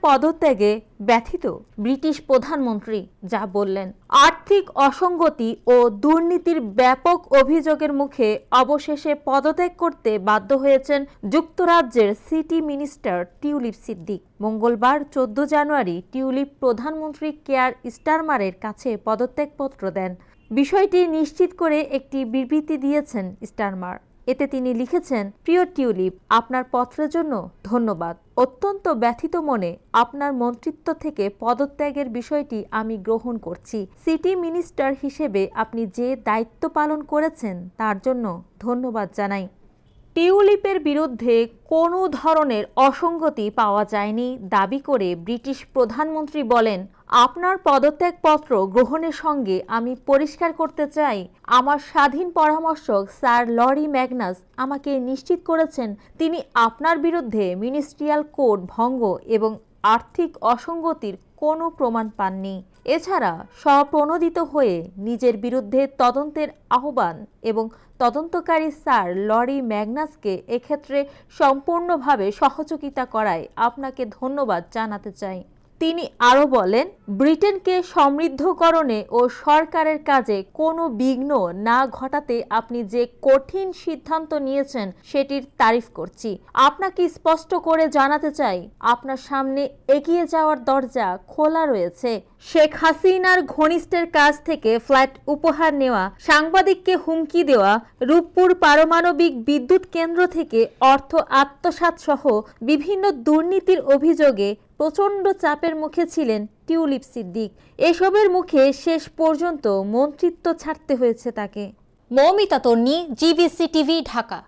পদত্যাগে ব্যথিত ব্রিটিশ প্রধানমন্ত্রী যা বললেন। আর্থিক অসঙ্গতি ও দুর্নীতির ব্যাপক অভিযোগের মুখে অবশেষে পদত্যাগ করতে বাধ্য হয়েছেন যুক্তরাজ্যের সিটি মিনিস্টার টিউলিপ সিদ্দিক। মঙ্গলবার 14 জানুয়ারি টিউলিপ প্রধানমন্ত্রী কেয়ার স্টারমারের কাছে পদত্যাগপত্র দেন। বিষয়টি নিশ্চিত করে একটি বিবৃতি দিয়েছেন স্টারমার। এতে তিনি লিখেছেন, প্রিয় টিউলিপ, আপনার পত্রের জন্য ধন্যবাদ। অত্যন্ত ব্যথিত মনে আপনার মন্ত্রিত্ব থেকে পদত্যাগের বিষয়টি আমি গ্রহণ করছি। সিটি মিনিস্টার হিসেবে আপনি যে দায়িত্ব পালন করেছেন তার জন্য ধন্যবাদ জানাই। টিউলিপের বিরুদ্ধে কোনো ধরনের অসঙ্গতি পাওয়া যায়নি দাবি করে ব্রিটিশ প্রধানমন্ত্রী বলেন, আপনার পদত্যাগপত্র গ্রহণের সঙ্গে আমি পরিষ্কার করতে চাই, আমার স্বাধীন পরামর্শক স্যার লরি ম্যাগনাস আমাকে নিশ্চিত করেছেন তিনি আপনার বিরুদ্ধে মিনিস্ট্রিয়াল কোড ভঙ্গ এবং আর্থিক অসঙ্গতির কোনো প্রমাণ পাননি। এছাড়া স্বপ্রণোদিত হয়ে নিজের বিরুদ্ধে তদন্তের আহ্বান এবং তদন্তকারী স্যার লরি ম্যাগনাসকে এক্ষেত্রে সম্পূর্ণভাবে সহযোগিতা করায় আপনাকে ধন্যবাদ জানাতে চাই। তিনি আরও বলেন, ব্রিটেনকে সমৃদ্ধকরণে ও সরকারের কাজে কোনো বিঘ্ন না ঘটাতে আপনি যে কঠিন সিদ্ধান্ত নিয়েছেন সেটির তারিফ করছি। আপনাকে স্পষ্ট করে জানাতে চাই, আপনার সামনে এগিয়ে যাওয়ার দরজা খোলা রয়েছে। শেখ হাসিনার ঘনিষ্ঠের কাছ থেকে ফ্ল্যাট উপহার নেওয়া, সাংবাদিককে হুমকি দেওয়া, রূপপুর পারমাণবিক বিদ্যুৎ কেন্দ্র থেকে অর্থ আত্মসাৎ সহ বিভিন্ন দুর্নীতির অভিযোগে প্রচণ্ড চাপের মুখে ছিলেন টিউলিপ সিদ্দিক। এসবের মুখে শেষ পর্যন্ত মন্ত্রিত্ব ছাড়তে হয়েছে তাকে। মৌমিতা তন্নি, জিবিসি টিভি, ঢাকা।